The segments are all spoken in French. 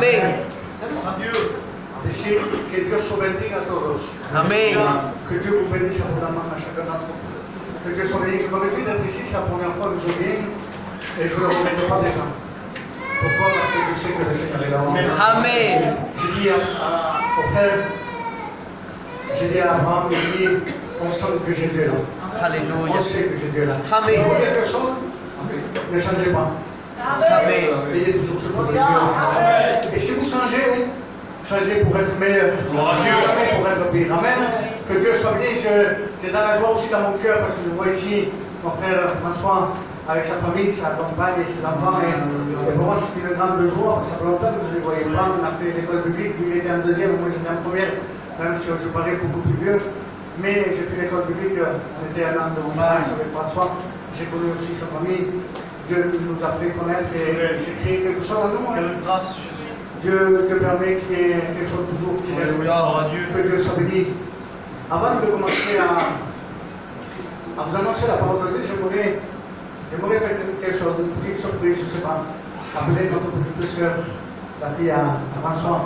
Amén. Decir que Dios os bendiga a todos. Amén. Que Dieu vous bénisse abondamment à chacun d'entre vous. Que Dieu soit béni. Je me réjouis d'être ici, c'est la première fois que je viens et je ne le regrette pas déjà. Pourquoi? Parce que je sais que le Seigneur est là. Amen. J'ai dit aux frères, j'ai dit à Abraham, j'ai dit, on sent que Jésus est là. Alléluia. On sait que Jésus est là. Amen. Si vous voulez quelque chose, ne changez pas. Amen. Ayez toujours ce côté de Dieu. Et si vous changez, changez pour être meilleur. Jamais pour être pire. Amen. Que Dieu soit béni. J'ai dans la joie aussi dans mon cœur parce que je vois ici mon frère François avec sa famille, sa compagne et ses enfants. Et pour moi, c'est une grande joie. Ça fait longtemps que je ne les voyais pas. On a fait l'école publique. Lui, il était en deuxième. Moi, j'étais en première. Même si je parais beaucoup plus vieux. Mais j'ai fait l'école publique. On était un an de France avec François. J'ai connu aussi sa famille. Dieu nous a fait connaître et s'est créé quelque chose en nous. Quelle grâce, Dieu permet qu'il y ait quelque chose toujours qui reste. Que Dieu soit béni. Avant de commencer à vous annoncer la parole de Dieu, j'aimerais faire quelque chose, une petite surprise, je ne sais pas. Appeler notre petite sœur, la fille à François.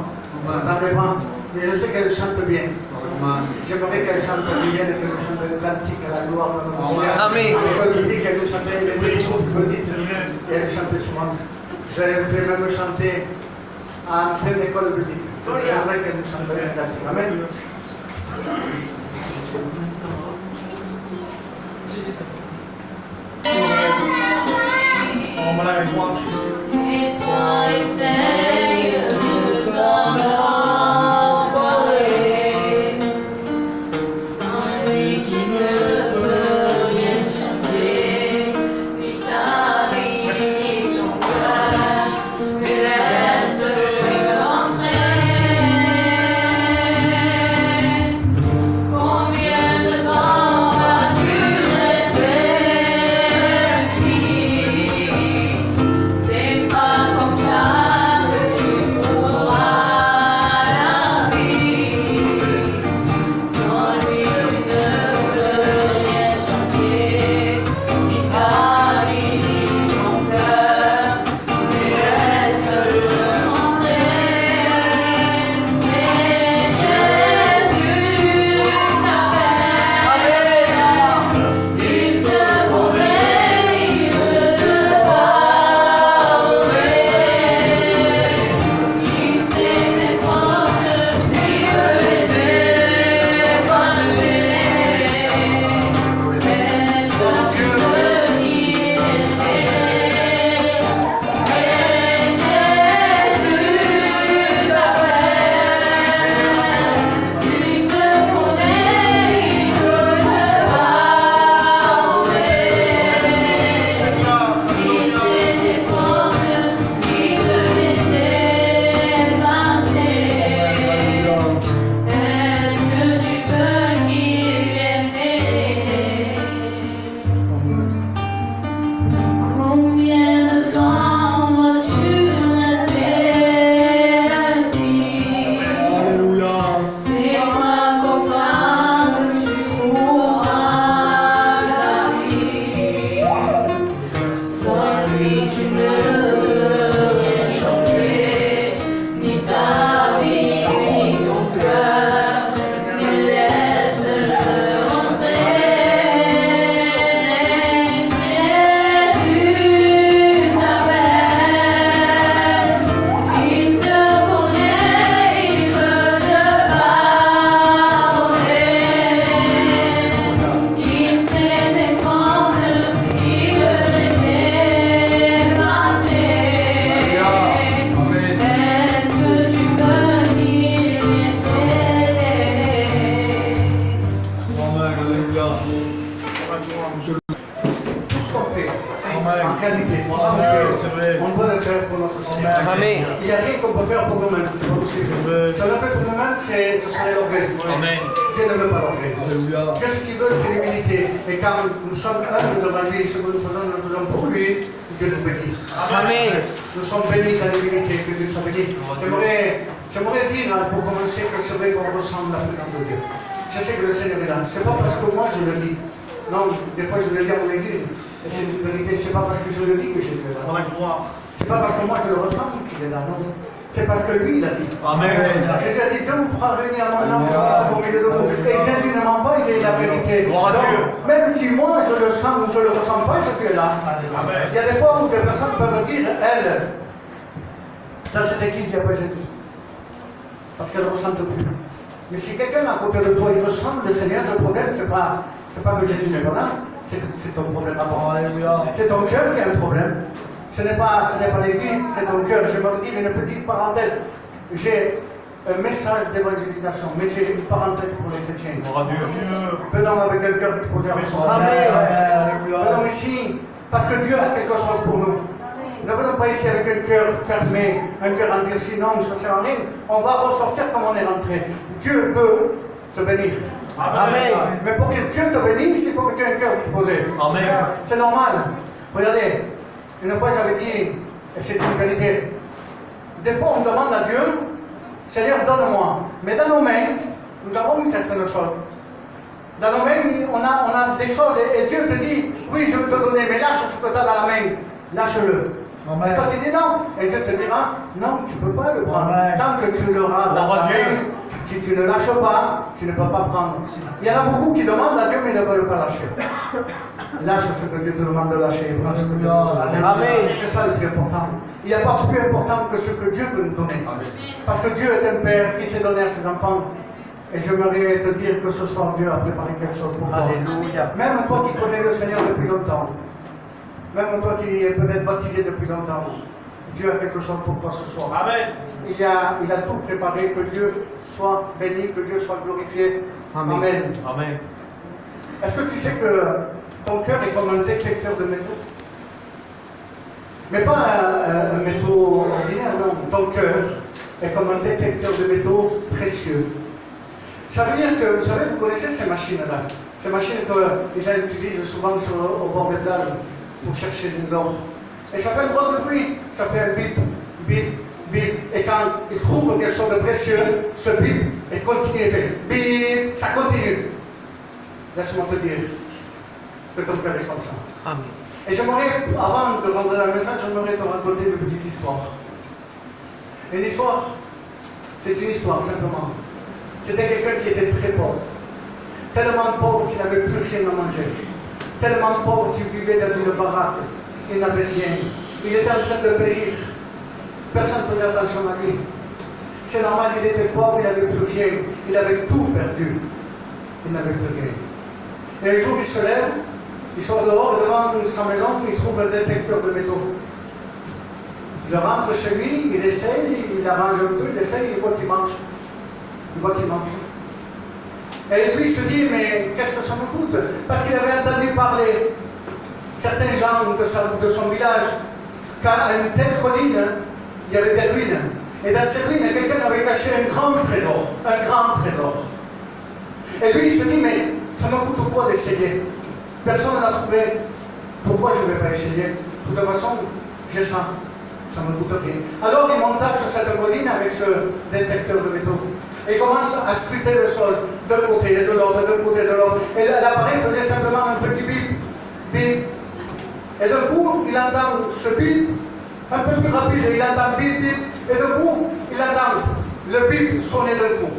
Vous n'entendez pas, mais je sais qu'elle chante bien. J'aimerais qu'elle chante bien et qu'elle chante le cantique à la gloire de notre Seigneur. Amen. À l'école publique, elle nous chantait, elle était toute petite, et elle chantait souvent. J'avais fait même chanter à pleine école publique. J'aimerais qu'elle nous chante un cantique. Amen. On va la mémoire. Et toi, Seigneur, dans l'envolée, sans lui tu ne peux rien changer, ni ta vie, ni ton cœur, mais laisse-le entrer. Combien de temps vas-tu rester assis? C'est pas comme ça que tu trouveras la vie. Sans lui tu ne peux rien changer, ni ta vie, ni ton cœur, mais laisse-le entrer. Mais Jésus t'appelle, il te connaît, il veut te parler. Il sait tes fautes, il veut les effacer. Mais toi tu peux y rester. Mais Jésus t'appelle, il te connaît, il veut te parler. Il sait tes fautes, il veut les effacer. Est-ce que tu peux qu'il vienne t'aider? Combien de temps vas-tu rester assis? Alléluia. C'est pas comme ça que tu trouveras la vie. Sans lui tu ne peux rien changer, ni ta vie, ni ton cœur, mais laisse-le entrer. Jésus t'appelle, il te connaît, il veut te parler. Il sait tes fautes, il veut les effacer. Est-ce que tu peux qu'il vienne t'aider? Amen. Alléluia. Tout ce qu'on fait Amen. en qualité, C'est vrai. on peut le faire pour notre Seigneur. Amen. Il n'y a rien qu'on peut faire pour nous-mêmes, c'est pas possible. Amen. Si on le fait pour nous-mêmes, ce serait l'orgueil. Amen. Dieu ne veut pas l'orgueil. Alléluia. Qu'est-ce qu'il veut, c'est l'humilité. Et quand nous sommes humbles devant lui, ce que nous faisons pour lui, Dieu nous bénit. Amen. Nous sommes bénis dans l'humilité, que Dieu soit béni. J'aimerais dire, pour commencer, que c'est vrai qu'on ressent la présence de Dieu. Je sais que le Seigneur est là. C'est pas parce que moi je le dis. Non, des fois je le dis à mon église. Et c'est une vérité. C'est pas parce que je le dis que je le dis là. Dans la gloire. C'est pas parce que moi je le ressens qu'il est là. Non. c'est parce que lui, il a dit. Amen. Jésus a dit, 2 ou 3 réunis à mon nom, je serai au milieu de vous. Et Jésus ne ment pas, il est la vérité. Gloire à Donc, Dieu. même si moi, je le sens ou je ne le ressens pas, Jésus est là. Il y a des fois où des personnes peuvent dire, elle, dans cette église, il n'y a pas Jésus. Parce qu'elle ne ressent plus. Mais si quelqu'un à côté de toi, il ressent le Seigneur, le problème, c'est pas que Jésus n'est pas là, c'est ton problème à toi. Alléluia. C'est ton cœur qui a un problème. Ce n'est pas l'église, c'est ton cœur. Je vais vous dire une petite parenthèse. J'ai un message d'évangélisation, mais j'ai une parenthèse pour les chrétiens. Gloire à Dieu. Venons avec un cœur disposé à recevoir. Alléluia. Venons ici parce que Dieu a quelque chose pour nous. Ne venons pas ici avec un cœur fermé, un cœur endurci. Non, ça sert à rien. On va ressortir comme on est rentré. Dieu veut te bénir. Amen. Mais pour que Dieu te bénisse, il faut que tu aies un cœur disposé. Amen. C'est normal. Regardez, une fois j'avais dit, et c'est une vérité, des fois on demande à Dieu, Seigneur, donne-moi. Mais dans nos mains, nous avons une certaine chose. Dans nos mains, on a des choses, et Dieu te dit, oui, je veux te donner, mais lâche ce que tu as dans la main. Lâche-le. Amen. Et toi tu dis non, et Dieu te dira, non, tu ne peux pas le prendre. Amen. Tant que tu l'auras dans ta main, si tu ne lâches pas, tu ne peux pas prendre. Il y en a beaucoup qui demandent à Dieu, mais ne veulent pas lâcher. Lâche ce que Dieu te demande de lâcher. Prends ce que Dieu te demande. Amen. C'est ça le plus important. Il n'y a pas plus important que ce que Dieu peut nous donner. Parce que Dieu est un Père qui s'est donné à ses enfants. Et j'aimerais te dire que ce soir, Dieu a préparé quelque chose pour toi. Alléluia. Même toi qui connais le Seigneur depuis longtemps, même toi qui es peut-être baptisé depuis longtemps, Dieu a quelque chose pour toi ce soir. Amen. Il a tout préparé, que Dieu soit béni, que Dieu soit glorifié. Amen. Amen. Amen. Est-ce que tu sais que ton cœur est comme un détecteur de métaux? Mais pas un métaux ordinaire, non. Ton cœur est comme un détecteur de métaux précieux. Ça veut dire que, vous savez, vous connaissez ces machines-là. Ces machines qu'ils utilisent souvent au bord des plages pour chercher de l'or. Et ça fait un drôle de bruit. Ça fait un bip, bip, bip. Et quand ils trouvent quelque chose de précieux, ce bip, et continue, il fait bip, ça continue. Laisse-moi te dire que ton cœur est comme ça. Amen. Et j'aimerais, avant de rentrer dans le message, j'aimerais te raconter une petite histoire. Une histoire, c'est une histoire simplement. C'était quelqu'un qui était très pauvre. Tellement pauvre qu'il n'avait plus rien à manger. Tellement pauvre qu'il vivait dans une baraque. Il n'avait rien. Il était en train de périr. Personne ne faisait attention à lui. C'est normal, il était pauvre, il n'avait plus rien. Il avait tout perdu. Il n'avait plus rien. Et un jour, il se lève, il sort dehors devant sa maison, il trouve un détecteur de métaux. Il rentre chez lui, il essaye, il arrange un peu, il essaye, il voit qu'il marche. Il voit qu'il marche. Et lui il se dit, mais qu'est-ce que ça me coûte? Parce qu'il avait entendu parler, certains gens de son village, qu'à une telle colline, il y avait des ruines. Et dans ces ruines, quelqu'un avait caché un grand trésor. Un grand trésor. Et lui il se dit, mais ça me coûte quoi d'essayer? Personne n'a trouvé. Pourquoi je ne vais pas essayer? De toute façon, j'ai ça. Ça ne me coûte rien. Alors il monta sur cette colline avec ce détecteur de métaux. Et il commence à scruter le sol d'un côté et de l'autre, d'un côté et de l'autre. Et l'appareil faisait simplement un petit bip, bip. Et d'un coup, il entend ce bip, un peu plus rapide, et il entend bip, bip. Et d'un coup, il entend le bip sonner d'un coup.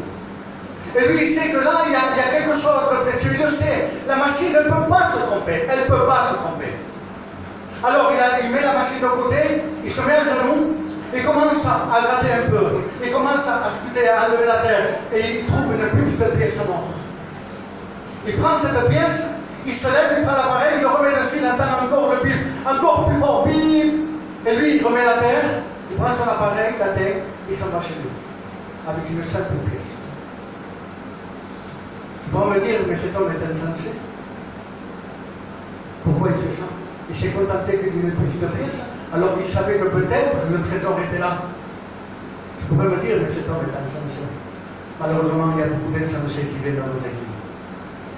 Et lui, il sait que là, il y a quelque chose de précieux. Il le sait. La machine ne peut pas se tromper. Elle ne peut pas se tromper. Alors, il met la machine de côté, il se met à genoux, il commence à gratter un peu. Il commence à scruter, à lever la terre. Et il trouve une petite pièce en or. Il prend cette pièce, il se lève, il prend l'appareil, il le remet dessus, il entend encore le bip, encore plus fort, bip. Et lui, il remet la terre, il prend son appareil, la terre, il s'en va chez lui. Avec une simple pièce. Tu pourras me dire, mais cet homme est insensé. Pourquoi il fait ça? Il s'est contenté que d'une petite pièce, alors il savait que peut-être le trésor était là. Tu pourrais me dire, mais cet homme est insensé. Malheureusement, il y a beaucoup d'insensés qui viennent dans nos églises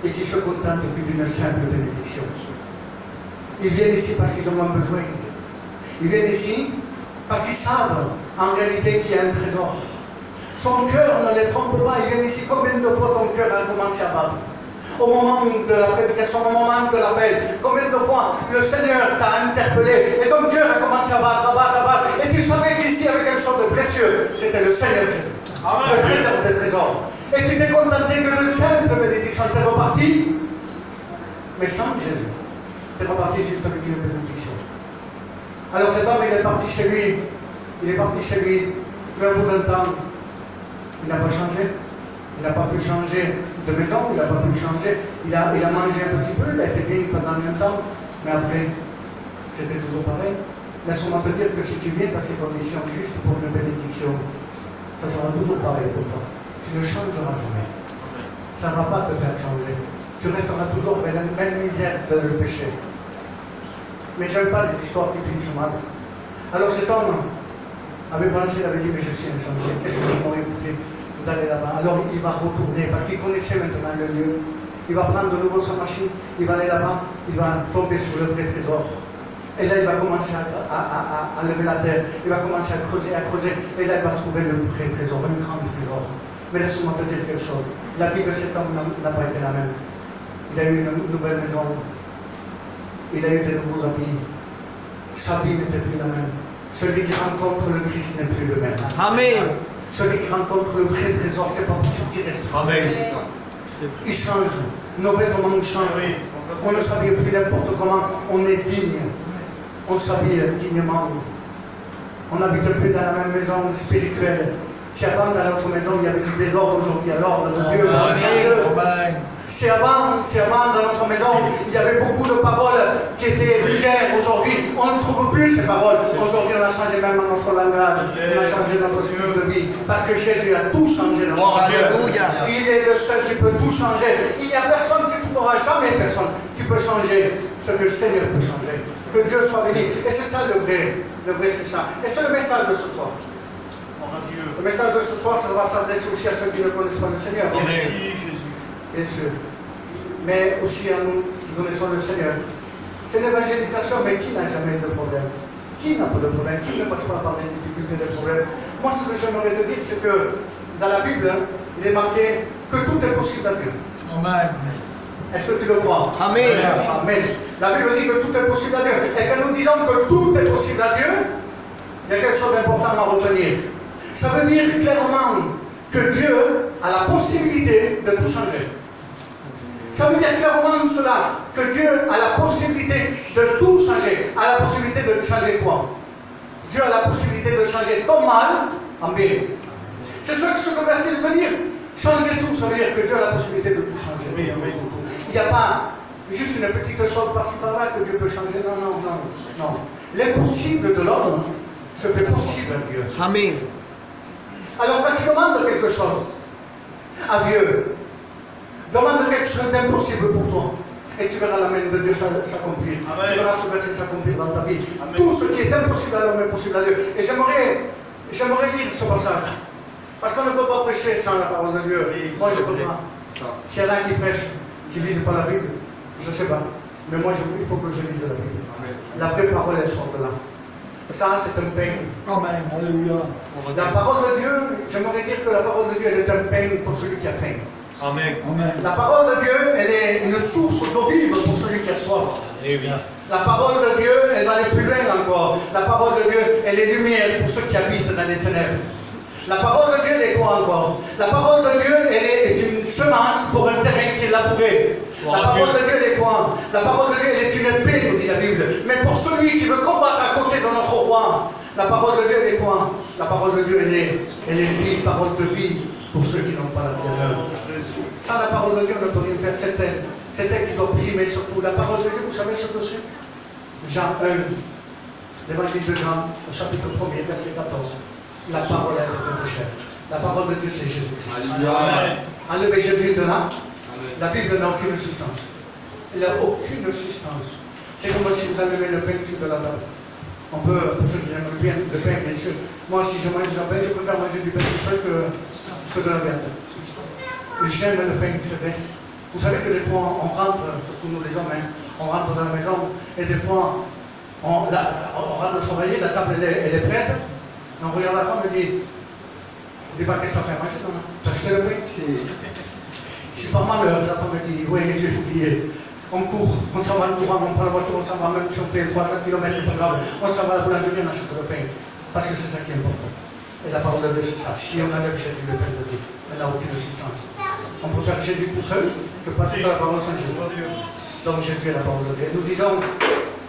et qui se contentent d'une simple bénédiction. Ils viennent ici parce qu'ils en ont besoin. Ils viennent ici parce qu'ils savent en réalité qu'il y a un trésor. Son cœur ne les trompe pas. Il vient ici, combien de fois ton cœur a commencé à battre? Au moment de la prédication, au moment de l'appel, combien de fois le Seigneur t'a interpellé et ton cœur a commencé à battre, et tu savais qu'ici il y avait quelque chose de précieux. C'était le Seigneur Jésus, le trésor des trésors. Et tu t'es contenté que le simple bénédiction t'est reparti, mais sans Jésus, t'es reparti juste avec une bénédiction. Alors cet homme, il est parti chez lui, mais au bout d'un temps, il n'a pas changé. Il n'a pas pu changer de maison, il n'a pas pu changer. Il a mangé un petit peu, il a été bien pendant un temps, mais après, c'était toujours pareil. Laisse-moi te dire que si tu viens dans ces conditions juste pour une bénédiction, ça sera toujours pareil pour toi. Tu ne changeras jamais. Ça ne va pas te faire changer. Tu resteras toujours dans la même misère de le péché. Mais je n'aime pas les histoires qui finissent mal. Alors cet homme avait pensé, il avait dit, mais je suis insensé, qu'est-ce que je m'aurais écouté d'aller là-bas? Alors il va retourner, parce qu'il connaissait maintenant le lieu. Il va prendre de nouveau sa machine, il va aller là-bas, il va tomber sur le vrai trésor. Et là, il va commencer à lever la terre, il va commencer à creuser, et là, il va trouver le vrai trésor, un grand trésor. Mais laisse-moi te dire quelque chose. La vie de cet homme n'a pas été la même. Il a eu une nouvelle maison, il a eu de nouveaux amis. Sa vie n'était plus la même. Celui qui rencontre le Christ n'est plus le même. Amen. Celui qui rencontre le vrai trésor, c'est pas possible qu'il reste. Amen. Il change. Nos vêtements changent. On ne s'habille plus n'importe comment. On est digne. On s'habille dignement. On n'habite plus dans la même maison spirituelle. Si avant dans notre maison il y avait du désordre, aujourd'hui il y a l'ordre de Dieu. Amen. Si avant dans notre maison il y avait beaucoup de paroles qui étaient vulgaires, aujourd'hui on ne trouve plus ces paroles. Aujourd'hui on a changé même notre langage, on a changé notre style de vie. Parce que Jésus a tout changé dans notre vie. Alléluia. Il est le seul qui peut tout changer. Il n'y a personne qui ne trouvera jamais personne qui peut changer ce que le Seigneur peut changer. Que Dieu soit béni. Et c'est ça le vrai. Le vrai c'est ça. Et c'est le message de ce soir. Le message de ce soir, ça va s'adresser aussi à ceux qui ne connaissent pas le Seigneur. Merci Jésus. Bien sûr. Mais aussi à nous qui connaissons le Seigneur. C'est l'évangélisation, mais qui n'a jamais de problème? Qui n'a pas de problème? Qui ne passe pas par des difficultés, des problèmes? Moi, ce que j'aimerais te dire, c'est que dans la Bible, il est marqué que tout est possible à Dieu. Amen. Est-ce que tu le crois? Amen. Amen. La Bible dit que tout est possible à Dieu. Et quand nous disons que tout est possible à Dieu, il y a quelque chose d'important à retenir. Ça veut dire clairement que Dieu a la possibilité de tout changer. Ça veut dire clairement cela, que Dieu a la possibilité de tout changer. A la possibilité de changer quoi? Dieu a la possibilité de changer ton mal en bien. C'est ce que le verset veut dire. Changer tout, ça veut dire que Dieu a la possibilité de tout changer. Il n'y a pas juste une petite chose par-ci par-là que Dieu peut changer. Non. L'impossible de l'homme se fait possible à Dieu. Amen. Alors quand tu demandes quelque chose à Dieu, demande quelque chose d'impossible pour toi. Et tu verras la main de Dieu s'accomplir. Tu verras ce verset s'accomplir dans ta vie. Amen. Tout ce qui est impossible à l'homme est possible à Dieu. Et j'aimerais lire ce passage. Parce qu'on ne peut pas prêcher sans la parole de Dieu. Moi je ne peux pas. S'il y en a qui prêchent, qui ne lisent pas la Bible, je ne sais pas. Mais moi il faut que je lise la Bible. La vraie parole elle sort de là. Ça, c'est un pain. Amen. Alléluia. La parole de Dieu, j'aimerais dire que la parole de Dieu, elle est un pain pour celui qui a faim. Amen. Amen. La parole de Dieu, elle est une source d'eau vive pour celui qui a soif. La parole de Dieu, elle va aller plus loin encore. La parole de Dieu, elle est lumière pour ceux qui habitent dans les ténèbres. La parole de Dieu, elle est quoi encore? La parole de Dieu, elle est une semence pour un terrain qui est labouré. La parole de Dieu, elle est quoi? La parole de Dieu, elle est une épée, nous dit la Bible. Mais pour celui qui veut combattre à côté de notre roi, la parole de Dieu, elle est quoi? La parole de Dieu, elle est vie, parole de vie pour ceux qui n'ont pas la vie en eux. Sans la parole de Dieu, on ne peut rien faire. C'est elle qui doit primer surtout. La parole de Dieu, vous savez ce que c'est? Jean 1, l'évangile de Jean, au chapitre 1er, verset 14. La parole est de chair. La parole de Dieu, c'est Jésus-Christ. Enlevez Jésus de là. La Bible n'a aucune substance. Elle n'a aucune substance. C'est comme si vous enlevez le pain sur de la table. On peut, pour ceux qui aiment bien le pain, bien sûr. Moi, si je mange du pain, je préfère manger du pain tout seul que de la viande. J'aime le pain, c'est vrai. Vous savez que des fois, on rentre, surtout nous les hommes, on rentre dans la maison, et des fois, on rentre travailler, la table elle est prête. Et on regarde la femme et dit, dis pas qu'est-ce que tu as fait manger, non? Tu as acheté le pain? Si par malheur, la femme me dit, oui, j'ai oublié, on court, on s'en va le courant, on prend la voiture, on s'en va, même si on fait 3-4 km, c'est pas grave, on s'en va à la boulangerie, on achète le pain. Parce que c'est ça qui est important. Et la parole de Dieu, c'est ça. Si on enlève Jésus, le pain de Dieu, elle n'a aucune substance. On peut faire Jésus tout seul, que pas toute la parole sans Jésus. Donc Jésus est la parole de Dieu. Nous disons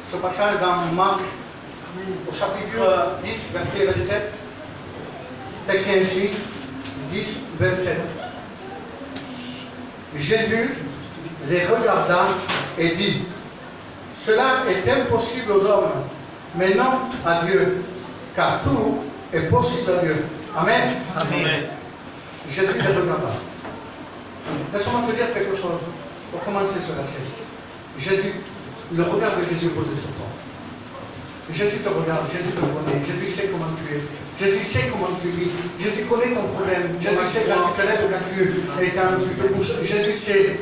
ce passage dans Marc, au chapitre 10, verset 27, écrit ainsi, 10, 27. Jésus les regarda et dit, cela est impossible aux hommes, mais non à Dieu, car tout est possible à Dieu. Amen. Amen. Jésus les regarda. Laisse-moi te dire quelque chose pour commencer ce verset. Jésus, le regard de Jésus posé sur toi. Jésus te regarde, Jésus te connaît, Jésus sait comment tu es, Jésus sait comment tu vis, Jésus connaît ton problème, Jésus sait quand tu te lèves, quand tu te couches, Jésus sait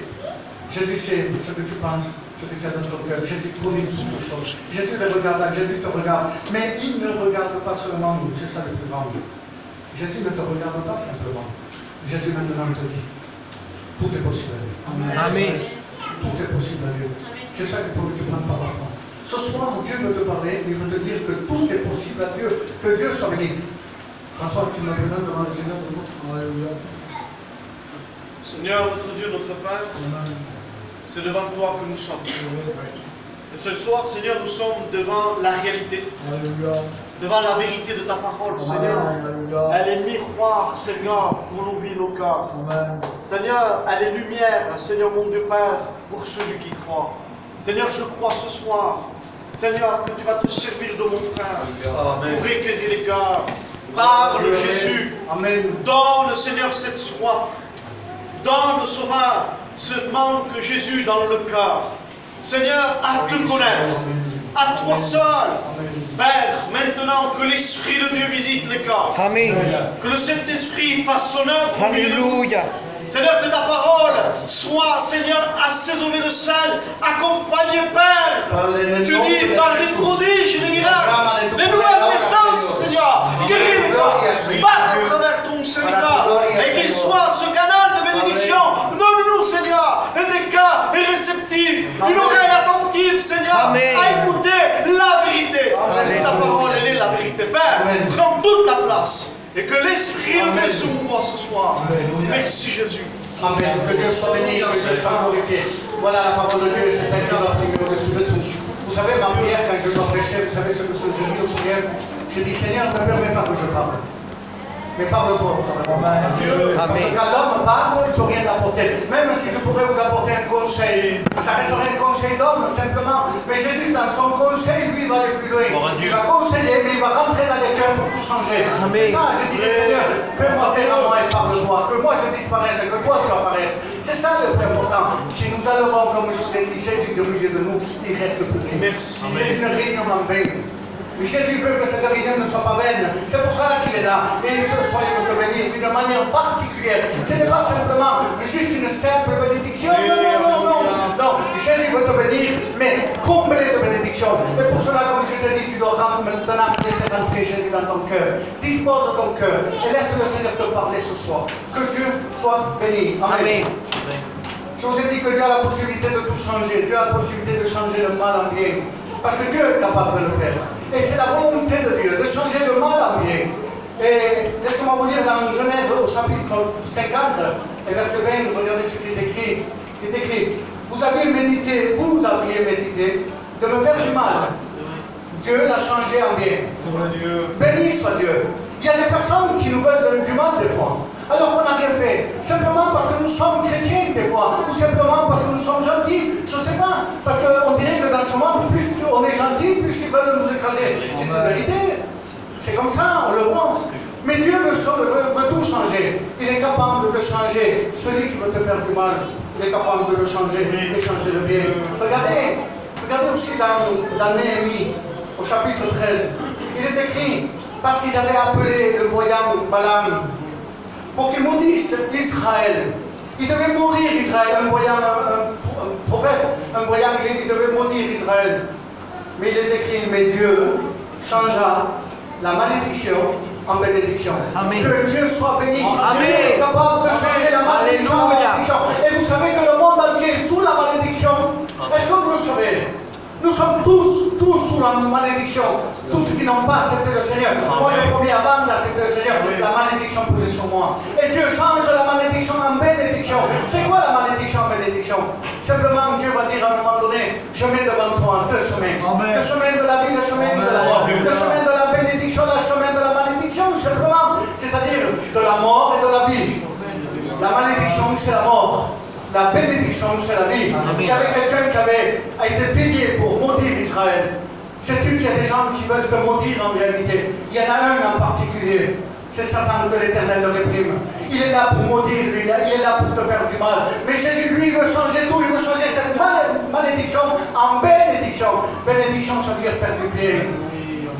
ce que tu penses, ce que tu as dans ton cœur, Jésus connaît toutes les choses, Jésus les regarde, Jésus te regarde, mais il ne regarde pas seulement nous, c'est ça le plus grand. Jésus ne te regarde pas simplement, Jésus maintenant te dit, tout est possible à Dieu. Amen. Tout est possible à Dieu. C'est ça qu'il faut que tu prennes par la foi. Ce soir, Dieu veut te parler, il veut te dire que tout est possible à Dieu, que Dieu soit béni. François, tu me présentes devant le Seigneur de nous. Alléluia. Seigneur, notre Dieu, notre Père, Amen. c'est devant toi que nous sommes. Et ce soir, Seigneur, nous sommes devant la réalité, Alléluia. devant la vérité de ta parole, Seigneur. Alléluia. Elle est miroir, Seigneur, pour nos vies, nos cœurs. Amen. Seigneur, elle est lumière, Seigneur mon Dieu Père, pour celui qui croit. Seigneur, je crois ce soir, Seigneur, que tu vas te servir de mon frère pour éclairer les cœurs. Parle, Jésus. Amen. Donne, Seigneur, cette soif. Donne, Sauveur, ce manque, Jésus, dans le cœur. Seigneur, à te connaître, à toi seul. Père, maintenant que l'Esprit de Dieu visite les cœurs, Amen. que le Saint-Esprit fasse son œuvre au milieu de nous. Alléluia. Seigneur, que ta parole soit, Seigneur, assaisonnée de sel, accompagnée, Père. Tu dis par des prodiges et des miracles, des nouvelles naissances, Seigneur. Guéris les corps, va à travers ton serviteur, et qu'il soit ce canal de bénédiction. Donne-nous, Seigneur, des cœurs réceptifs, une oreille attentive, Seigneur, Amen. à écouter la vérité. Parce que ta parole, elle est la vérité. Père, prends toute la place. Et que l'Esprit de Dieu se mouve ce soir. Merci Jésus. Amen. Que Dieu soit béni, que Dieu soit glorifié. Voilà la parole de Dieu, c'est un cœur au-dessus de tout. Vous savez, ma prière, quand je dois prêcher, vous savez ce que je dis au Seigneur. Je dis, Seigneur, ne permets pas que je parle. Mais parle-toi. Parce que quand l'homme parle, il ne peut rien apporter. Même si je pourrais vous apporter un conseil, ça resterait un conseil d'homme simplement. Mais Jésus, dans son conseil, lui, va aller plus loin. Il va conseiller, mais il va rentrer dans les cœurs pour tout changer. C'est ça, je disais, Seigneur, fais-moi taire à moi et parle-toi. Que moi je disparaisse et que toi tu apparaisses. C'est ça le plus important. Si nous allons, comme je vous ai dit, Jésus au milieu de nous, il reste plus rien. Merci. C'est une réunion en vain. Mais Jésus veut que cette réunion ne soit pas vaine. C'est pour ça qu'il est là. Et ce soir, il veut te bénir d'une manière particulière. Ce n'est pas simplement juste une simple bénédiction. Non. Non, Jésus veut te bénir, mais comblé de bénédictions. Et pour cela, comme je te dis, tu dois maintenant laisser rentrer Jésus dans ton cœur. Dispose de ton cœur et laisse le Seigneur te parler ce soir. Que Dieu soit béni. Amen. Je vous ai dit que Dieu a la possibilité de tout changer. Dieu a la possibilité de changer le mal en bien. Parce que Dieu est capable de le faire. Et c'est la volonté de Dieu de changer le mal en bien. Et laissez-moi vous lire dans Genèse au chapitre 50 et verset 20, regardez ce qui est écrit. Il est écrit, vous aviez médité de me faire du mal. Dieu l'a changé en bien. Béni soit Dieu. Il y a des personnes qui nous veulent du mal des fois. Alors qu'on n'a rien fait. Simplement parce que nous sommes chrétiens des fois. Ou simplement parce que nous sommes gentils. Je ne sais pas. Parce qu'on dirait que dans ce monde, plus on est gentil, plus ils veulent nous écraser. C'est une vérité. C'est comme ça, on le voit. Mais Dieu veut tout changer. Il est capable de changer celui qui veut te faire du mal. Il est capable de le changer et changer le bien. Regardez aussi dans Néhémie, au chapitre 13. Il est écrit, parce qu'ils avaient appelé le voyant Balaam, pour qu'il maudisse Israël. Il devait mourir Israël, un prophète, un voyant, il devait maudire Israël. Mais il est écrit, mais Dieu changea la malédiction en bénédiction. Amen. Que Dieu soit béni. Amen. Dieu est capable de changer la malédiction en bénédiction. Et vous savez que le monde entier est sous la malédiction? Est-ce que vous le savez? Nous sommes tous sous la malédiction. Tous ceux qui n'ont pas accepté le Seigneur. Moi, le premier avant d'accepter le Seigneur, la malédiction pesait sur moi. Et Dieu change la malédiction en bénédiction. C'est quoi la malédiction en bénédiction? Simplement, Dieu va dire à un moment donné, je mets devant toi deux chemins. Le chemin de la vie, le chemin de la mort. Le chemin de la bénédiction, le chemin de la malédiction, simplement. C'est-à-dire de la mort et de la vie. La malédiction, c'est la mort. La bénédiction, c'est la vie. Il y avait quelqu'un qui avait été payé pour maudire Israël. Sais-tu qu'il y a des gens qui veulent te maudire en réalité? Il y en a un en particulier. C'est Satan que l'Éternel le réprime. Il est là pour maudire, lui. Il est là pour te faire du mal. Mais Jésus, lui, veut changer tout. Il veut changer cette malédiction en bénédiction. Bénédiction, ça veut dire faire du bien.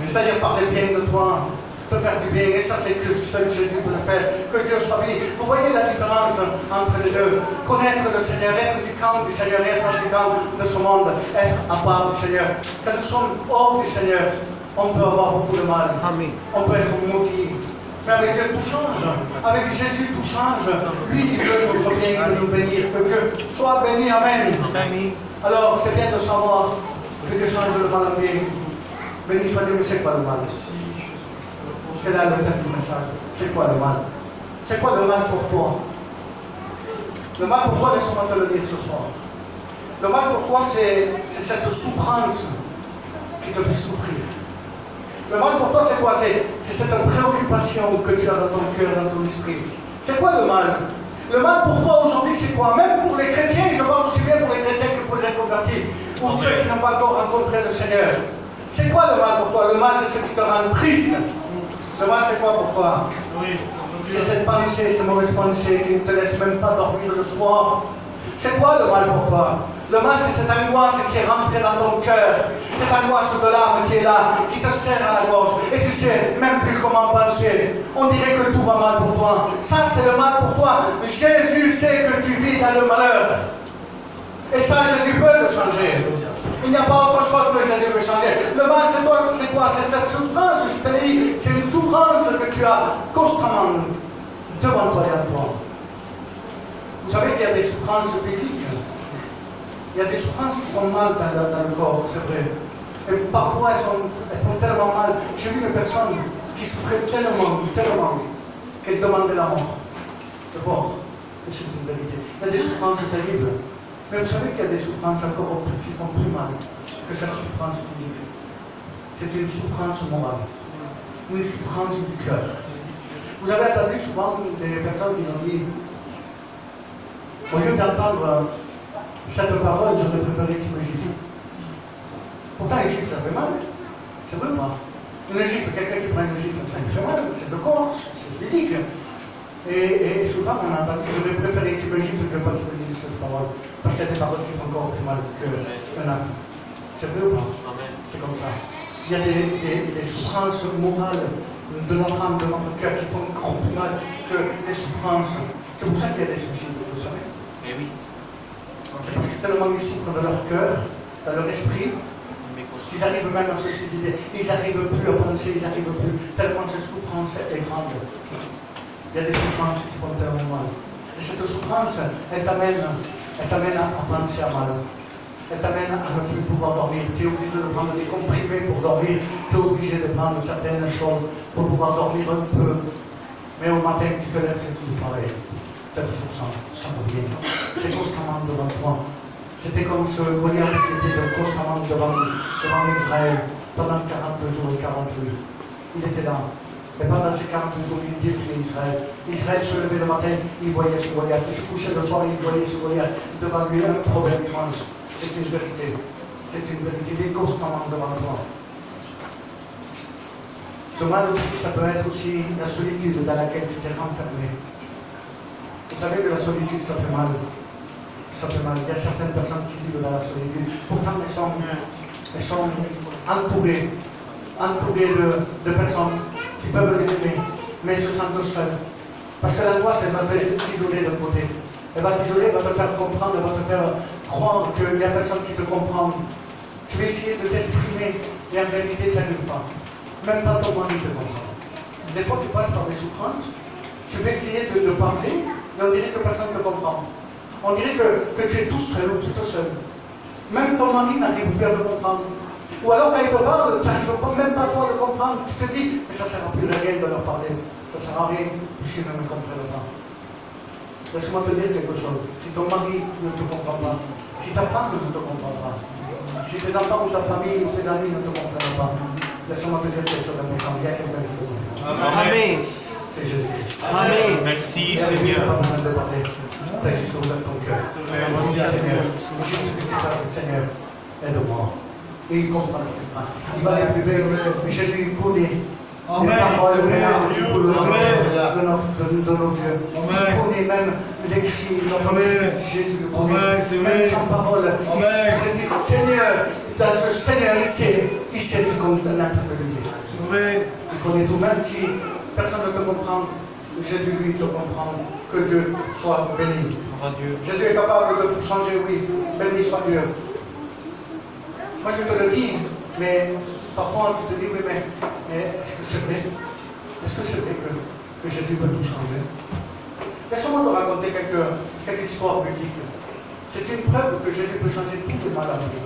C'est-à-dire parler bien de toi. Te faire du bien, et ça c'est que seul Jésus peut le faire, que Dieu soit béni. Vous voyez la différence entre les deux? Connaître le Seigneur, être du camp du Seigneur, être du camp de ce monde, être à part du Seigneur. Quand nous sommes hors du Seigneur, on peut avoir beaucoup de mal. Amen. On peut être maudit. Mais avec Dieu tout change. Avec Jésus tout change. Lui il veut notre bien, il veut nous bénir. Que Dieu soit béni. Amen. Amen. Alors c'est bien de savoir que Dieu change le mal en bien. Béni soit Dieu, mais c'est quoi le mal? C'est là le thème du message. C'est quoi le mal? C'est quoi le mal pour toi? Le mal pour toi, laisse-moi te le dire ce soir. Le mal pour toi, c'est cette souffrance qui te fait souffrir. Le mal pour toi, c'est quoi? C'est cette préoccupation que tu as dans ton cœur, dans ton esprit. C'est quoi le mal? Le mal pour toi aujourd'hui, c'est quoi? Même pour les chrétiens, je parle aussi bien pour les chrétiens que pour les convertis, ou ceux qui n'ont pas encore rencontré le Seigneur. C'est quoi le mal pour toi? Le mal, c'est ce qui te rend triste. Le mal, c'est quoi pour toi? C'est cette pensée, ces mauvaises pensées qui ne te laissent même pas dormir le soir. C'est quoi le mal pour toi? Le mal, c'est cette angoisse qui est rentrée dans ton cœur. Cette angoisse de l'âme qui est là, qui te serre à la gorge. Et tu sais même plus comment penser. On dirait que tout va mal pour toi. Ça, c'est le mal pour toi. Jésus sait que tu vis dans le malheur. Et ça, Jésus peut le changer. Il n'y a pas autre chose que Jésus veut changer. Le mal, c'est quoi? C'est cette souffrance, je te l'ai dit. C'est une souffrance que tu as constamment devant toi et à toi. Vous savez qu'il y a des souffrances physiques. Il y a des souffrances qui font mal dans le corps, c'est vrai. Et parfois, elles font tellement mal. J'ai vu une personne qui souffrait tellement, qu'elle demandait la mort. C'est fort. Et c'est une vérité. Il y a des souffrances terribles. Mais vous savez qu'il y a des souffrances encore qui font plus mal que cette souffrance physique. C'est une souffrance morale, une souffrance du cœur. Vous avez entendu souvent des personnes qui ont dit, au lieu d'entendre cette parole, j'aurais préféré qu'il me gifle. Pourtant, une gifle, ça fait mal. C'est vrai ou pas? Une gifle, quelqu'un qui prend une gifle, ça fait mal, c'est le corps, c'est physique. Et souvent, on a entendu, j'aurais préféré qu'il me gifle que pas qu'il me dise cette parole. Parce qu'il y a des paroles qui font encore plus mal qu'un acte. C'est vrai ou pas? C'est comme ça. Il y a des souffrances morales de notre âme, de notre cœur qui font encore plus mal que les souffrances. C'est pour ça qu'il y a des suicides, vous savez? Eh oui. C'est parce que tellement ils souffrent de leur cœur, de leur esprit, qu'ils arrivent même à se suicider. Ils n'arrivent plus à penser, ils n'arrivent plus. Tellement cette souffrance est grande. Il y a des souffrances qui font tellement mal. Et cette souffrance, elle t'amène à penser à mal. Elle t'amène à ne plus pouvoir dormir. Tu es obligé de prendre des comprimés pour dormir. Tu es obligé de prendre certaines choses pour pouvoir dormir un peu. Mais au matin, tu te lèves, c'est toujours pareil. Tu as toujours ça revient. C'est constamment devant toi. C'était comme ce Goliath qui était constamment devant Israël pendant 42 jours et 40 nuits. Il était là. Et pendant ces 42 jours, il défiait Israël. Israël se levait le matin, il voyait ce Goliath. Il se couchait le soir, il voyait ce Goliath. Devant lui, un problème immense. C'est une vérité. C'est une vérité. Il est constamment devant toi. Ce mal aussi, ça peut être aussi la solitude dans laquelle tu t'es renfermé. Vous savez que la solitude, ça fait mal. Ça fait mal. Il y a certaines personnes qui vivent dans la solitude. Pourtant, elles sont entourées de personnes qui peuvent les aimer, mais elles se sentent seules. Parce que l'angoisse, elle va t'isoler d'un côté. Elle va t'isoler, elle va te faire comprendre, elle va te faire croire qu'il n'y a personne qui te comprend. Tu vas essayer de t'exprimer, et en réalité, tu n'arrives pas. Même pas ton mari te comprend. Des fois, tu passes par des souffrances, tu vas essayer de parler, et on dirait que personne ne te comprend. On dirait que tu es tout seul ou toute seule. Même ton mari n'arrive plus à le comprendre. Ou alors quand il te parle, tu n'arrives même pas à le comprendre. Tu te dis, mais ça ne sert à plus à rien de leur parler. Ça ne sert à rien puisqu'ils ne me comprennent pas. Laisse-moi te dire quelque chose. Si ton mari ne te comprend pas, si ta femme ne te comprend pas, si tes enfants ou ta famille ou tes amis ne te comprennent pas, laisse-moi te dire quelque chose d'important. Il y a quelqu'un qui te comprend. Amen. C'est Jésus-Christ. Amen. Merci Il n'y a Seigneur. pas besoin de parler. T'as juste ouvert ton cœur. On dit Seigneur, juste que tu fasses, Seigneur, aide-moi. Et il comprend ce que il va éprouver. Jésus connaît les paroles de nos yeux. Il connaît même l'écrit, Jésus le connaît. Même sans parole, il pourrait dire Seigneur, dans ce Seigneur, il sait ce qu'on est en train de lui dire. Il connaît tout, même si personne ne te comprend. Jésus, lui, te comprend. Que Dieu soit béni. Jésus est capable de tout changer, oui. Béni soit Dieu. Moi, je te le dis, mais parfois, tu te dis, oui, mais est-ce que c'est vrai? Est-ce que c'est vrai que Jésus peut tout changer? Laisse-moi te raconter quelques histoires bibliques. C'est une preuve que Jésus peut changer tous les maladies.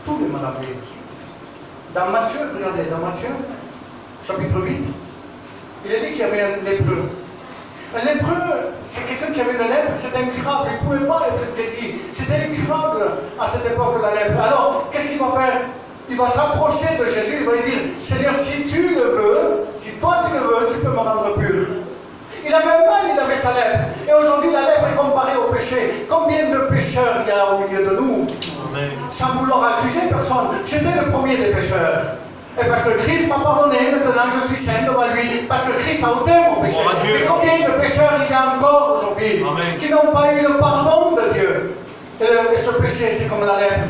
Tous les maladies. Dans Matthieu, regardez, dans Matthieu, chapitre 8, il est dit qu'il y avait un lépreux. Un lépreux, c'est quelqu'un qui avait une lèpre, c'était incurable, il ne pouvait pas être guéri. C'était incurable à cette époque, la lèpre. Alors, qu'est-ce qu'il va faire? Il va s'approcher de Jésus, il va lui dire, Seigneur, si tu le veux, si toi tu le veux, tu peux me rendre pur. Il avait mal, il avait sa lèpre. Et aujourd'hui, la lèpre est comparée au péché. Combien de pécheurs il y a au milieu de nous? Amen. Sans vouloir accuser personne, j'étais le premier des pécheurs. Et parce que Christ m'a pardonné, maintenant je suis saint devant lui, parce que Christ a ôté mon péché. Et combien de pécheurs il y a encore aujourd'hui qui n'ont pas eu le pardon de Dieu? Et ce péché, c'est comme la lèpre.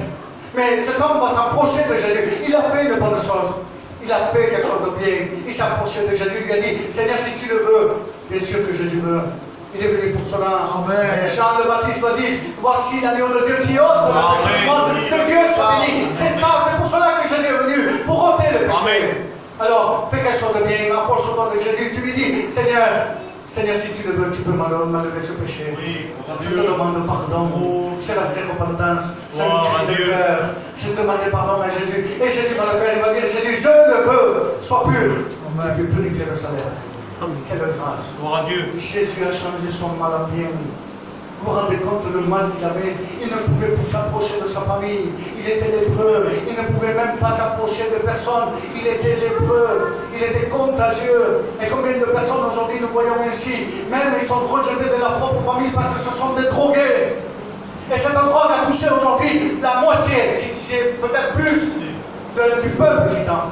Mais cet homme va s'approcher de Jésus. Il a fait de bonnes choses. Il a fait quelque chose de bien. Il s'approchait de Jésus. Il lui a dit, Seigneur, si tu le veux, bien sûr que Jésus veut. Il est venu pour cela. Amen. Jean le Baptiste va dire, voici l'agneau de Dieu qui ôte le péché du monde. Que Dieu soit béni. C'est ça, c'est pour cela que Jésus est venu, pour ôter le péché. Amen. Alors, fais quelque chose de bien, approche-toi de Jésus. Tu lui dis, Seigneur, si tu le veux, tu peux m'enlever ce péché. Oui, je te demande pardon. C'est la vraie repentance. C'est le cri de cœur. C'est demander pardon à Jésus. Et Jésus va le faire. Il va dire, Jésus, je le veux. Sois pur. Et tu purifies le salaire. Quelle grâce. Gloire à Dieu. Jésus a changé son mal en bien. Vous vous rendez compte le mal qu'il avait? Il ne pouvait plus s'approcher de sa famille. Il était lépreux. Il ne pouvait même pas s'approcher de personne. Il était lépreux. Il était contagieux. Et combien de personnes aujourd'hui nous voyons ainsi? Même ils sont rejetés de leur propre famille parce que ce sont des drogués. Et cette drogue a touché aujourd'hui la moitié, si c'est peut-être plus, du peuple gitan.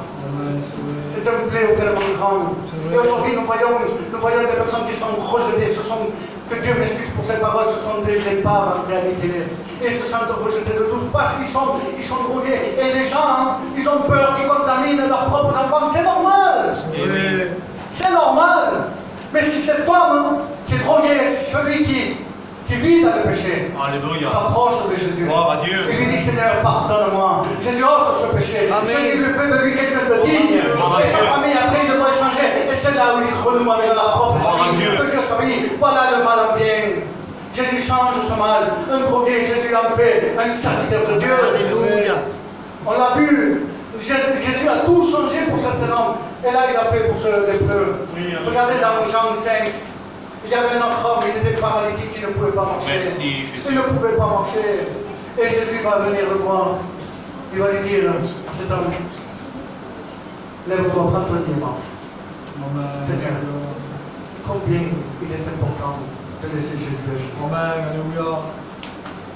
C'est un fléau tellement grand. Et aujourd'hui, nous voyons des personnes qui sont rejetées. Que Dieu m'excuse pour ces paroles, ce sont des épaves en réalité. Et ils se sentent rejetés de tout parce qu'ils sont drogués. Et les gens, ils ont peur qu'ils contaminent leurs propres enfants. C'est normal. C'est normal. Mais si cet homme qui est drogué, celui qui vit dans le péché, s'approche de Jésus. Il lui dit, Seigneur, pardonne-moi. Jésus ôte ce péché. Jésus lui fait de lui quelqu'un de digne. Et sa famille après, il doit changer. Et c'est là où il renoue avec la propre famille. Que Dieu soit béni. Voilà le mal en bien. Jésus change ce mal. Un drogué, Jésus en fait un serviteur de Dieu. Alléluia. On l'a vu. Jésus a tout changé pour cet homme. Et là, il a fait pour ce lépreux. Regardez dans Jean 5. Il y avait un autre homme, il était paralytique, il ne pouvait pas marcher. Merci, il ne pouvait pas marcher. Et Jésus va venir le voir. Il va lui dire à cet homme, lève-toi, prends ton lit et marche. Seigneur, combien il est important de laisser Jésus agir.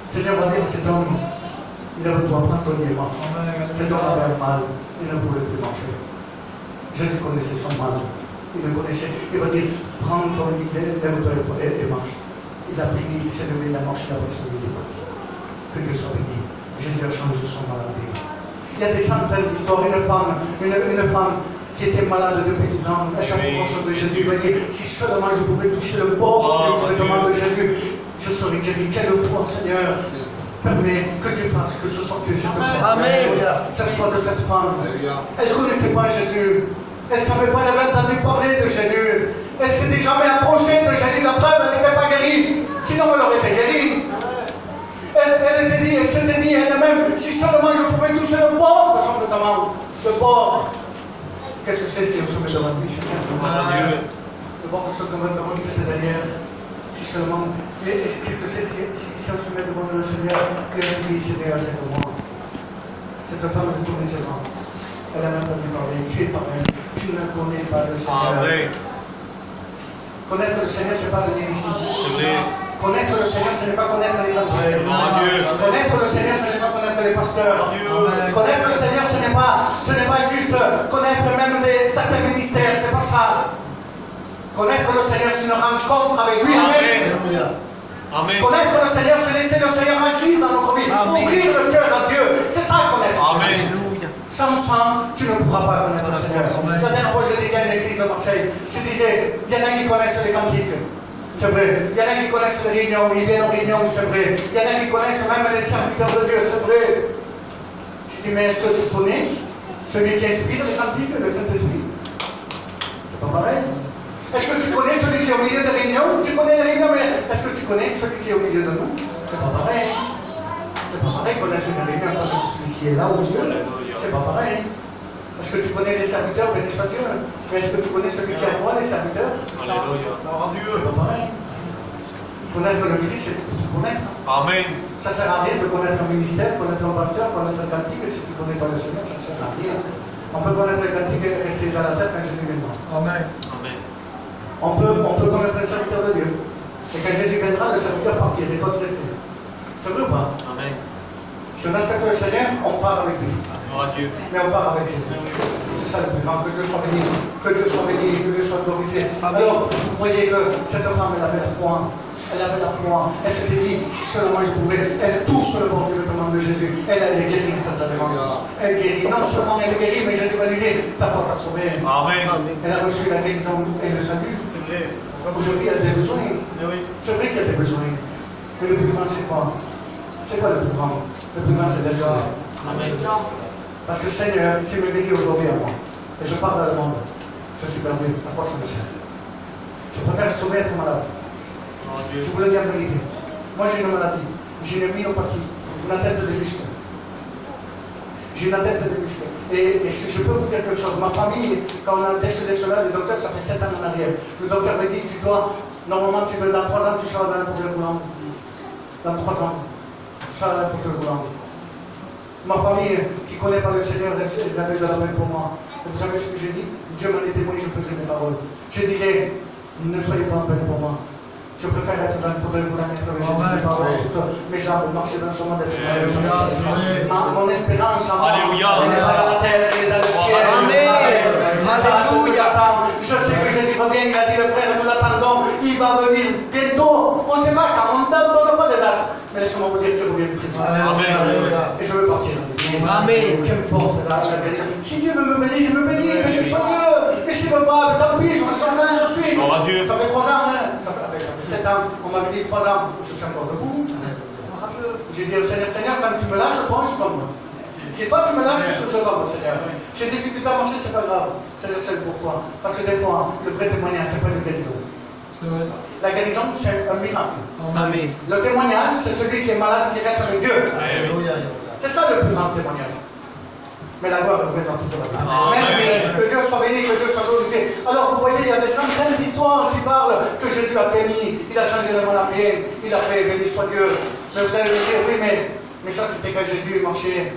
Seigneur va dire à cet homme, lève-toi, prends ton lit et marche. Cet homme avait un mal, il ne pouvait plus marcher. Jésus connaissait son mal. Il le connaissait. Il va dire, prends ton lit, lève-toi et marche. Il a prié, il s'est levé, il a marché, il a pris son lit et parti. Que Dieu soit béni. Jésus a changé son maladie. Il y a des centaines d'histoires. Une femme qui était malade depuis 12 ans, elle s'approche de Jésus. Elle va dire, si seulement je pouvais toucher le bord du vêtement de Jésus, je serais guéri. Quelle foi, Seigneur. Permets que Dieu fasse que ce soit Dieu. Amen. Cette foi de cette femme. Elle ne connaissait pas Jésus. Elle ne savait pas, elle avait entendu parler de Jésus. Elle ne s'était jamais approchée de Jésus. La preuve, elle n'était pas guérie. Sinon, elle aurait été guérie. si seulement je pouvais toucher le bord de son vêtement. Le bord. Qu'est-ce que c'est au sommet de votre vie, Seigneur? Le bord de son vêtement, c'était derrière. Si seulement. Est-ce que tu sais si on se met devant le Seigneur, et on se dit, Seigneur, viens de moi. Cette femme de tourner ses mains. Elle a entendu parler, tu es par elle, tu l'as connais par le Seigneur. Amen. Connaître le Seigneur, ce n'est pas venir ici. C'est vrai. Connaître le Seigneur, ce n'est pas connaître les evangéliques. Connaître le Seigneur, ce n'est pas connaître les pasteurs. Connaître le Seigneur, ce n'est pas juste connaître même certains ministères, c'est pas ça. Connaître le Seigneur, c'est une rencontre avec lui. Amen. Amen. Connaître le Seigneur, c'est laisser le Seigneur agir dans notre vie. Ouvrir le cœur à Dieu. C'est ça connaître. Amen. Sans sang, tu ne pourras pas connaître le Seigneur. La dernière fois, je disais à l'église de Marseille, je disais, il y en a qui connaissent les cantiques. C'est vrai. Il y en a qui connaissent les réunions, ils viennent aux réunions, c'est vrai. Il y en a qui connaissent même les serviteurs de Dieu, c'est vrai. Je dis, mais est-ce que tu connais celui qui inspire les cantiques, le Saint-Esprit? C'est pas pareil. Est-ce que tu connais celui qui est au milieu des réunions? Tu connais les réunions, mais est-ce que tu connais celui qui est au milieu de nous? C'est pas pareil. C'est pas pareil connaître une réunion avec celui qui est là au milieu. C'est pas pareil. Est-ce que tu connais les serviteurs, béni soit Dieu? Mais est-ce que tu connais celui qui envoie les serviteurs? C'est pas pareil. Connaître l'Église, c'est tout connaître. Amen. Ça ne sert à rien de connaître un ministère, connaître un pasteur, connaître un cantique, et si tu ne connais pas le Seigneur, ça ne sert à rien. On peut connaître le cantique et rester dans la tête quand Jésus viendra. Amen. Amen. On peut connaître le serviteur de Dieu. Et quand Jésus viendra, le serviteur partira et d'autres rester. C'est vrai ou pas? Amen. Si on accepte le Seigneur, on part avec lui. Gloire à Dieu. Mais on part avec Jésus. C'est ça le plus grand. Que Dieu soit béni, que Dieu soit béni, que Dieu soit glorifié. Alors, vous voyez que cette femme, elle avait la foi. Elle avait la foi. Elle s'était dit, si seulement je pouvais, elle touche le bord du vêtement de Jésus. Elle est guérie instantanément. Elle guérit. Non seulement elle est guérie, mais Jésus va lui dire, ta foi t'a sauvé. Amen. Elle a reçu la guérison et le salut. C'est vrai. Aujourd'hui, elle a des besoins. C'est vrai qu'il y a des besoins. Mais le plus grand, c'est quoi? C'est quoi le plus grand? Le plus grand, c'est d'être sauvé. Amen. Parce que Seigneur, s'il me bénit aujourd'hui à moi, et je parle dans le monde, je suis perdu. À quoi ça me sert? Je préfère être sauvé, être malade. Je vous le dis en vérité. Moi, j'ai une maladie. J'ai une myopathie, une tête de muscles. J'ai une tête de muscles. Et je peux vous dire quelque chose. Ma famille, quand on a décelé cela, le docteur, ça fait 7 ans en arrière. Le docteur m'a dit, tu dois, normalement, dans 3 ans, tu seras dans un fauteuil roulant. Dans 3 ans, tu seras dans un fauteuil roulant. Ma famille, qui ne connaît pas le Seigneur, ils avaient de la peine pour moi. Et vous savez ce que j'ai dit? Dieu m'en est témoin, je pesais mes paroles. Je disais, ne soyez pas en peine pour moi. Je préfère être dans le fauteuil roulant, être avec Jésus, parler toutes mes jambes, marcher dans son monde, être dans le Seigneur. Mon espérance en moi, elle n'est pas dans la terre, elle est dans le ciel. Amen. C'est ça ce que j'attends. Je sais que Jésus revient, il a dit le frère, nous l'attendons, il va venir bientôt. On ne sait pas quand, on ne donne pas de date. Mais laissez-moi vous dire qu'il revient très vite. Et je veux partir. Amen. Qu'importe la guérison. Si Dieu veut me bénir, il me bénit, béni soit Dieu. Mais s'il ne veut pas, tant pis, je reste là, je suis. Gloire à Dieu. Ça fait 3 ans, hein. Ça fait 7 ans. On m'avait dit 3 ans. Je suis encore debout. J'ai dit au Seigneur, Seigneur, quand tu me lâches, je tombe. Si pas tu me lâches, je tombe, Seigneur. J'ai des difficultés à marcher, c'est pas grave. Seigneur, c'est pourquoi. Parce que des fois, le vrai témoignage, c'est pas une guérison. C'est vrai. La guérison, c'est un miracle. Amen. Le témoignage, c'est celui qui est malade, qui reste avec Dieu. C'est ça le plus grand témoignage. Mais la gloire reviendra toujours avec nous. Amen. Que Dieu soit béni, que Dieu soit glorifié. Alors vous voyez, il y a des centaines d'histoires qui parlent que Jésus a béni, il a changé le mal en bien, il a fait béni soit Dieu. Mais vous allez me dire, oui, mais ça c'était quand Jésus marchait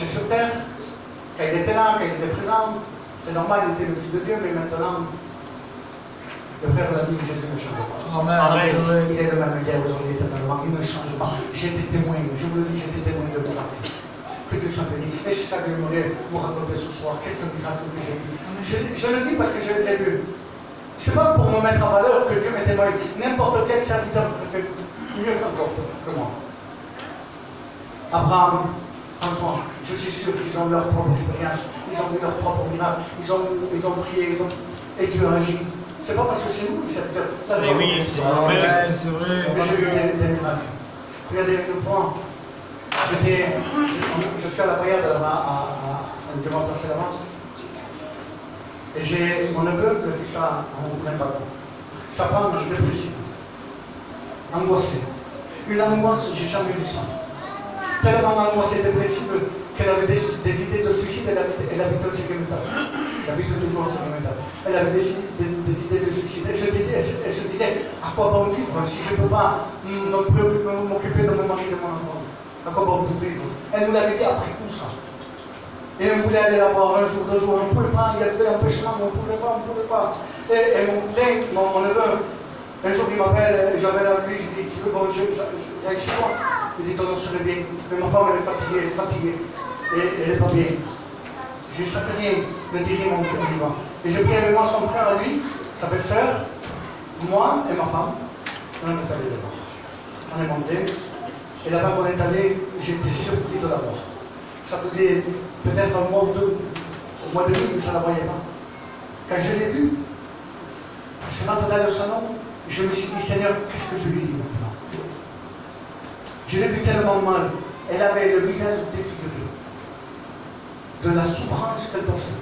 sur terre, quand il était là, quand il était présent. C'est normal, il était le Fils de Dieu, mais maintenant, le frère l'a dit, Jésus ne change pas. Amen. Il est le même hier, aujourd'hui, éternellement. Il ne change pas. J'étais témoin, je vous le dis, j'étais témoin de miracle. Que Dieu soit béni. Et c'est ça que j'aimerais vous raconter ce soir. Quelques miracles que j'ai vus. Je le dis parce que je les ai vus. Ce n'est pas pour me mettre en valeur que Dieu m'est témoin. N'importe quel serviteur fait mieux qu'encore que moi. Abraham, François, je suis sûr qu'ils ont leur propre expérience. Ils ont vu leur propre miracle. Ils ont prié. Et Dieu a agi. C'est pas parce que c'est nous, les serviteurs. Oui, c'est vrai. C'est vrai. Mais j'ai vu des miracles. Regardez, une fois, je suis à la prière à devant passer la vente. Et j'ai mon neveu, le fils à mon cousin patron. Sa femme, dépressive, angoissée. Une angoisse, j'ai jamais vu ça. tellement angoissée, dépressive, qu'elle avait des idées de suicide. Elle habitait au 5e étage. Elle habite toujours au 5e étage. Elle avait des idées de suicide. Elle se disait, à quoi bon vivre si je ne peux pas m'occuper de mon mari et de mon enfant? À quoi bon vivre? Elle nous l'avait dit après coup, ça. Et on voulait aller la voir un jour, 2 jours, on ne pouvait pas, il y avait des empêchements, on ne pouvait pas. Et mon cousin, mon neveu, un jour il m'appelle, j'avais là lui, je dis, tu veux que j'aille chez toi? Il dit, non, serait bien, mais ma femme elle est fatiguée, et elle n'est pas bien. Je ne savais rien, le dire mon vivant. Et je pris avec moi son frère à lui, sa belle-sœur, moi et ma femme, on est allés là-bas. On est monté, et là-bas quand on est allé, j'étais surpris de la voir. Ça faisait peut-être un mois ou 2, au mois de mai, que je ne la voyais pas. Quand je l'ai vue, je suis rentré dans le salon, je me suis dit, Seigneur, qu'est-ce que je lui dis maintenant? Je l'ai vue tellement mal. Elle avait le visage défiguré de la souffrance qu'elle passait.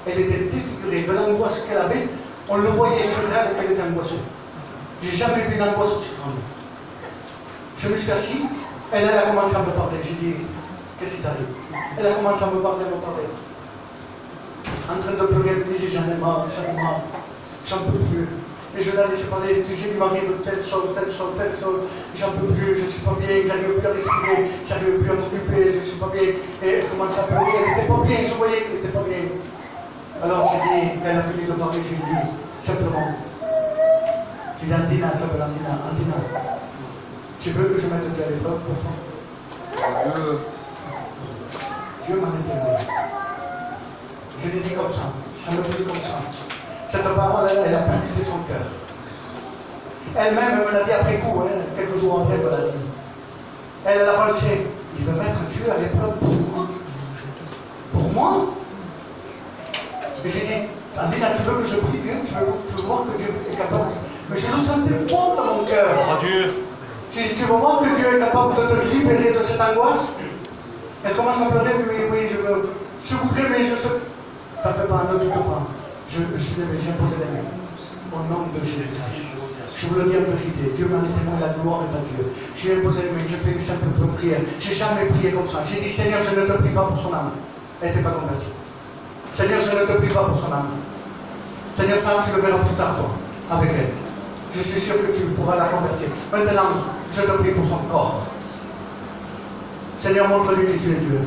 Elle était défigurée de l'angoisse qu'elle avait. On le voyait sur elle qu'elle était angoissée. Je n'ai jamais vu une angoisse aussi grande. Je me suis assis, elle a commencé à me parler. J'ai dit, qu'est-ce qui t'arrive? Elle a commencé à me parler. En train de pleurer, elle me disait, j'en ai marre, j'en peux plus. Et je la laissais parler, j'ai du mari de telle chose, j'en peux plus, je ne suis pas bien, j'arrive plus à respirer, j'arrive plus à m'occuper, je ne suis pas bien. Et elle commence à pleurer, elle n'était pas bien, je voyais qu'elle n'était pas bien. Alors j'ai dit, quand elle a fini de parler, je lui ai dit, simplement, j'ai dit, Andina, elle s'appelle Andina, tu veux que je mette Dieu à l'épreuve pour toi? Dieu m'en est témoin. Je l'ai dit comme ça me plaît comme ça. Cette parole, elle a percuté son cœur. Elle-même me l'a dit après coup, quelques jours après, elle me l'a dit. Elle a pensé, il veut mettre Dieu à l'épreuve pour moi. Pour moi? Et j'ai dit, Andina, tu veux que je prie Dieu? Tu veux voir que Dieu est capable? Mais je le sentais fort dans mon cœur. J'ai dit, tu veux voir que Dieu est capable de te libérer de cette angoisse? Elle commence à pleurer, oui, je voudrais, mais je sais. T'en fais pas, ne doute pas. Je suis levé, j'ai posé les mains. Au nom de Jésus-Christ. Je vous le dis en vérité. Dieu m'a dit témoin, la gloire est à Dieu. Je lui ai posé les mains, je fais une simple prière. Je n'ai jamais prié comme ça. J'ai dit, Seigneur, je ne te prie pas pour son âme. Elle n'était pas convertie. Seigneur, je ne te prie pas pour son âme. Seigneur, ça, tu le verras plus tard, toi, avec elle. Je suis sûr que tu pourras la convertir. Maintenant, je te prie pour son corps. Seigneur, montre-lui que tu es Dieu.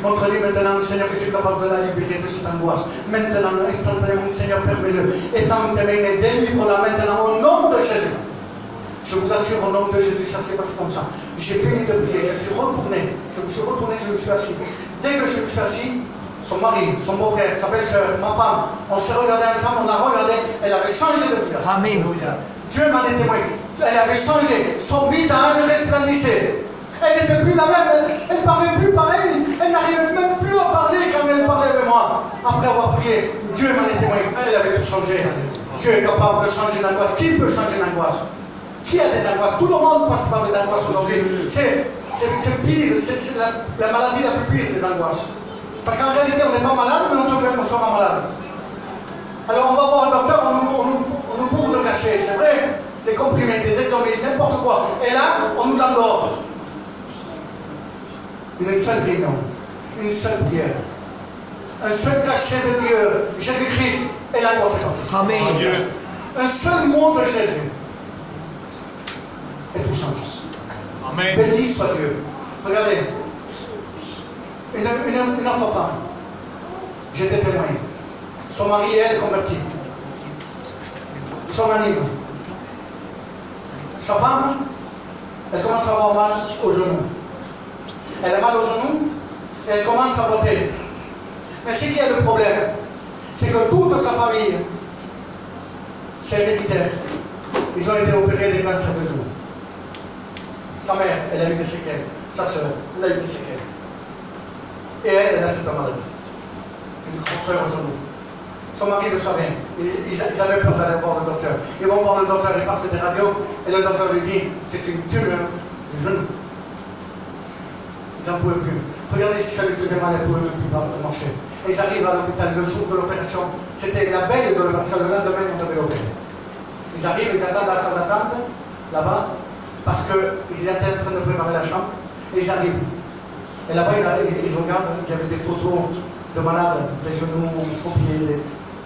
Montre-lui maintenant, Seigneur, que tu es capable de la libérer de cette angoisse. Maintenant, instantanément, Seigneur, permets-le. Étends tes mains et délivre-la maintenant au nom de Jésus. Je vous assure, au nom de Jésus, ça s'est passé comme ça. J'ai fini de prier, je me suis retourné, je me suis assis. Dès que je me suis assis, son mari, son beau-frère, sa belle-sœur, ma femme, on se regardait ensemble, on a regardé, elle avait changé de visage. Amen. Dieu m'en est témoin. Elle avait changé, son visage resplendissait. Elle n'était plus la même, elle ne parlait plus pareil, elle n'arrivait même plus à parler quand elle parlait avec moi. Après avoir prié, Dieu m'en est témoin, elle avait tout changé. Dieu est capable de changer l'angoisse. Qui peut changer l'angoisse? Qui a des angoisses? Tout le monde passe par des angoisses aujourd'hui. C'est pire, c'est la maladie la plus pire, les angoisses. Parce qu'en réalité, on n'est pas malade, mais on se fait qu'on soit malade. Alors on va voir le docteur, on nous bourre de cachets, c'est vrai, des comprimés, des étomides, n'importe quoi. Et là, on nous endort. Une seule réunion, une seule prière, un seul cachet de Dieu, Jésus-Christ, et la conséquence. Amen. Un seul mot de Jésus. Et tout change. Amen. Béni soit Dieu. Regardez, une autre femme, j'étais témoin. Son mari, elle, converti. Son anime. Sa femme, elle commence à avoir mal au genou. Elle a mal au genou et elle commence à voter. Mais ce qui est le problème, c'est que toute sa famille, c'est héréditaire. Ils ont été opérés des cancers de genou. Sa mère, elle a eu des séquelles. Sa soeur, elle a eu des séquelles. Et elle a cette maladie. Une grosseur au genou. Son mari le savait. Ils avaient peur d'aller voir le docteur. Ils vont voir le docteur, ils passent des radios, et le docteur lui dit, c'est une tumeur du genou. Ils n'en pouvaient plus. Regardez si ça lui faisait mal, ils ne pouvaient même plus marcher. Et ils arrivent à l'hôpital le jour de l'opération. C'était la veille de l'opération, le lendemain, on devait l'opérer. Ils arrivent, ils attendent à la salle d'attente, là-bas, parce qu'ils étaient en train de préparer la chambre. Et ils arrivent. Et là-bas, il regarde, il y avait des photos de malades, les genoux estropiés.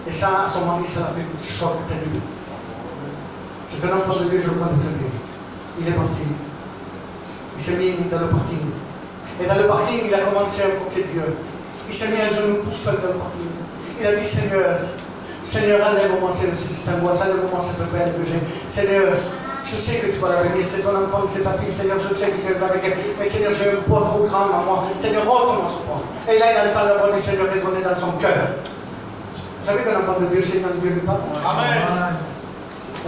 Et ça, à son mari, ça l'a fait un choc terrible. C'est un enfant de Dieu, je le connais très bien. Il est parti. Il s'est mis dans le parking. Et dans le parking, il a commencé à invoquer Dieu. Il s'est mis à genoux tout seul dans le parking. Il a dit, Seigneur, enlève-moi cette angoisse, enlève-moi cette peine que j'ai. Seigneur, je sais que tu vas la bénir, c'est ton enfant, c'est ta fille, Seigneur, je sais que tu es avec elle. Mais Seigneur, j'ai un poids trop grand à moi. Seigneur, ôte-moi ce poids. Et là, il a entendu la voix du Seigneur résonner dans son cœur. Vous savez qu'un enfant de Dieu, c'est quand Dieu lui parle. Amen.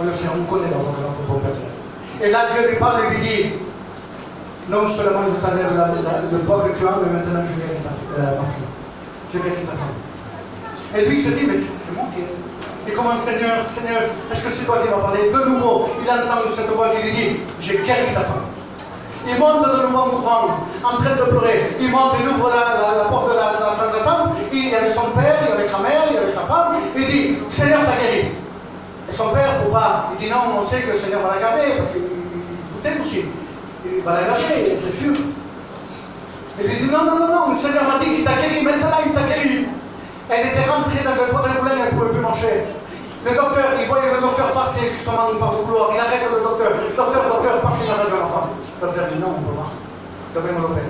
On le sait, on connaît dans notre bon personne. Et là, Dieu lui parle et lui dit, non seulement je t'enlève le poids que tu as, mais maintenant je guéris ma fille. Je guéris ta femme. Et lui, il se dit, mais c'est moi qui. Et comment, Seigneur, est-ce que c'est toi qui m'as parlé? De nouveau, il entend cette voix qui lui dit, j'ai guéri ta femme. Il monte de nouveau en courant, en train de pleurer. Il monte, il ouvre la porte de la salle d'attente. Il y avait son père, il y avait sa mère, il y avait sa femme. Il dit, Seigneur t'a guéri. Et son père, pour pas, il dit, non, on sait que le Seigneur va la garder, parce qu'il t'aime aussi. Il va la garder, c'est sûr. Et il dit, non, le Seigneur m'a dit qu'il t'a guéri, maintenant il t'a guéri. Elle était rentrée dans un fauteuil roulant, elle ne pouvait plus marcher. Le docteur, il voyait le docteur passer justement par le couloir. Il arrête le docteur. Docteur, passez la radio à l'enfant. Le docteur dit non, on ne peut pas. Demain, on l'opère.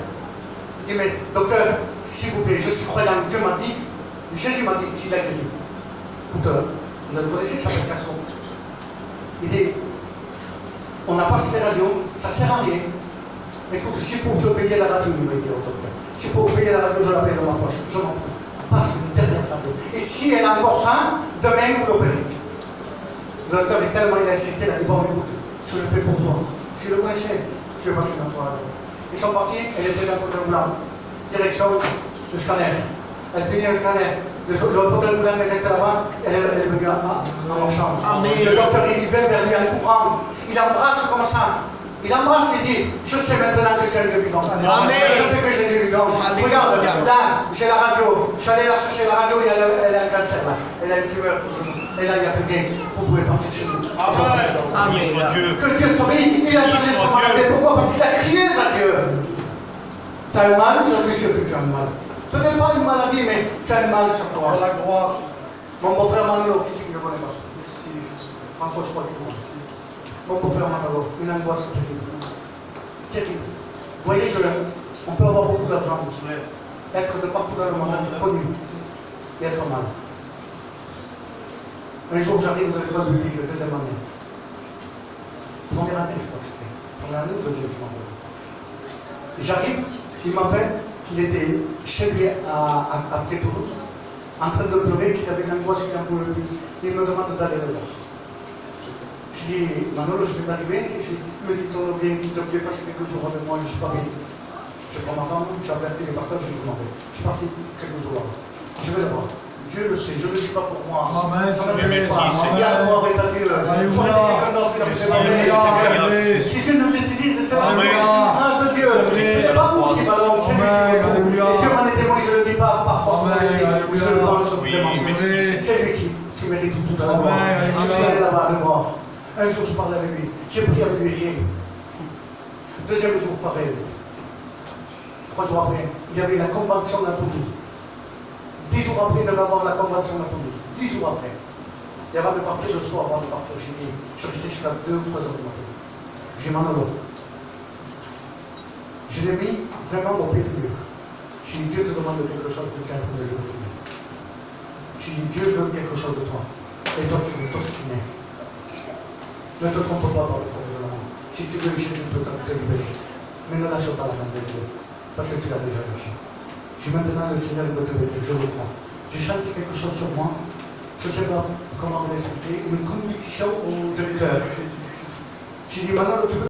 Il dit, mais docteur, s'il vous plaît, je suis croyant. Dieu m'a dit, Jésus m'a dit qu'il a guéri. Écoute, vous le connaissez, ça s'appelle Castro. Il dit, on n'a pas cette radio, ça ne sert à rien. Écoute, si pour te payer la radio, il va dire au docteur. Si pour payer la radio, je la paye dans ma poche. Je m'en fous. Passe une dernière radio. Et si elle a encore ça, demain vous l'opérez. Le docteur est tellement insisté, il a dit, bon, écoute, je le fais pour toi. Si le connaissez, je vais passer dans toi. Ils sont partis, elle était dans le fauteuil roulant. Direction, le scanner. Elle finit le scanner. Le fauteuil roulant est resté là-bas, elle est venue à ma chambre. Le docteur, il vient vers lui en courant. Il embrasse comme ça. Il embrasse et dit, je sais maintenant que tu as Dieu vivant. Je sais que Jésus vivant. Regarde, là, j'ai la radio. Je suis allé la chercher la radio, elle a un cancer là. Elle a une tumeur. Et là, il n'y a plus rien. Vous pouvez partir chez nous. Amen. Que Dieu soit béni. Il a changé son malade. Pourquoi? Parce qu'il a crié à Dieu. Tu as un mal, je suis sûr que tu as un mal. Peut-être pas une maladie, mais tu as un mal sur toi. La gloire. Mon beau-frère Manolo, qui c'est qui ne le connaît pas? Merci. François, je crois qu'il connaît. Mon beau-frère Manolo, une angoisse terrible. Terrible. Vous voyez qu'on peut avoir beaucoup d'argent, être de partout dans le monde, être connu et être mal. Un jour, j'arrive dans l'école biblique, deuxième année. Première année, je crois que c'était. Première année ou deuxième, je m'en rappelle. J'arrive, il m'appelle qu'il était chez lui à Toulouse, en train de pleurer, qu'il avait une angoisse qui en pouvait plus. Il me demande d'aller le voir. Je dis, Manolo, je vais t'arriver. Il me dit, viens, s'il te plaît, passe quelques jours avec moi, je suis pas bien. Je prends ma femme, j'avertis les pasteurs, je m'en vais. Je suis parti quelques jours là-bas. Je vais le voir. Dieu le sait, je ne le dis pas pour moi. Amen. Ça m'intéresse pas. Il y a gloire est à Dieu. J'aurais dit quelqu'un d'autre, il a fait si Dieu nous utilise, c'est la grâce de Dieu. Ce n'est pas vous qui m'allons, c'est lui qui m'aime. Et Dieu m'en est témoin, je ne le dis pas par force modestique. Je le pense vraiment. C'est lui qui mérite toute la gloire. Je suis allé là-bas le voir. Un jour, je parlais avec lui. J'ai prié avec lui, rien. Deuxième jour, pareil. 3 jours après, il y avait la convention à Toulouse. 10 jours après, il devait avoir la convention à Toulouse. 10 jours après. Et avant de partir, le soir, avant de partir, je suis resté jusqu'à 2 ou 3 heures du matin. J'ai Manolo. Je l'ai mis vraiment au pied du mur. J'ai dit, Dieu te demande quelque chose que tu es en train de lui refuser. J'ai dit, Dieu veut quelque chose de toi. Et toi, tu veux t'obstiner. Ne te trompe pas par le fond de la main. Si tu veux Jésus, tu peux te libérer. Mais ne lâche pas la main de Dieu. Parce que tu l'as déjà lâché. Si maintenant le Seigneur veut te bénir, je le crois. J'ai senti quelque chose sur moi. Je ne sais pas comment vous l'expliquer. Une conviction de cœur. J'ai dit, maintenant, tu veux